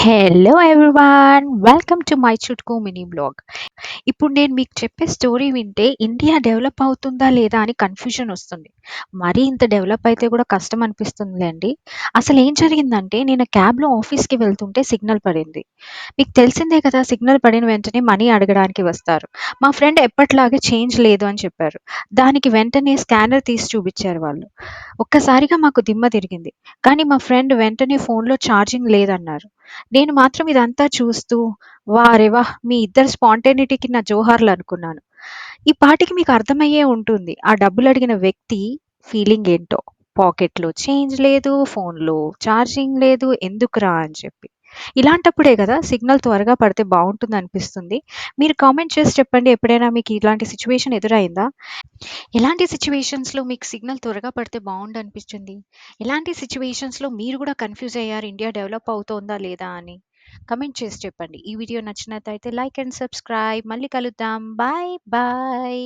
Hello everyone! Welcome to my Chutku mini blog. ఇప్పుడు నేను మీకు చెప్పే స్టోరీ వింటే ఇండియా డెవలప్ అవుతుందా లేదా అని కన్‌ఫ్యూజన్ ఒస్తుంది. మరీ ఇంత డెవలప్ అయితే కూడా కష్టం అనిపిస్తుందిలెండి. అసలేం జరిగిందంటే నేను క్యాబ్‌లో ఆఫీస్‌కి వెళ్తుంటే సిగ్నల్ పడింది. మీకు తెలిసిందే కదా! సిగ్నల్ పడిన వెంటనే మనీ అడగడానికి వస్తారు. మా ఫ్రెండ్ ఎప్పటిలాగే చేంజ్ లేదు అని చెప్పారు. దానికి వెంటనే స్కానర్ తీసి చూపిచ్చారు వాళ్ళు. ఒక్కసారిగా మాకు దిమ్మ తిరిగింది. కానీ మా ఫ్రెండ్ వెంటనే ఫోన్‌లో ఛార్జింగ్ లేదన్నారు. నేను మాత్రం ఇదంతా చూస్తూ వారే వాహ్! మీ ఇద్దరి స్పాంటేనిటీకి నా జోహార్లనుకున్నాను. ఈ పాటికి మీకు అర్థమయ్యే ఉంటుంది. ఆ డబ్బులడిగిన వ్యక్తి ఫీలింగేంటో. పాకెట్‌లో చేంజ్ లేదు, ఫోన్‌లో ఛార్జింగ్ లేదు, ఎందుకురా అని చెప్పి. ఇలాంటప్పుడే గదా సిగ్నల్ త్వరగా పడితే బావుంటుందనిపిస్తుంది. మీరు కామెంట్ చేసి చెప్పండి ఎప్పుడైనా మీకు ఇలాంటి సిట్యుయేషన్ ఎదురైందా? ఎలాంటి సిట్యుయేషన్స్‌లో మీకు సిగ్నల్ త్వరగా పడితే బావుండనిపించింది? ఎలాంటి సిట్యుయేషన్స్‌లో మీరు గూడా కన్‌ఫ్యూజ్ అయ్యారు ఇండియా డెవలప్ అవుతోందా లేదా అని? కమెంట్ చేసి చెప్పండి. ఈ వీడియో నచ్చినట్టయితే లైక్ అండ్ సబ్స్క్రైబ్. మళ్ళీ కలుద్దాం. బాయ్. బాయ్.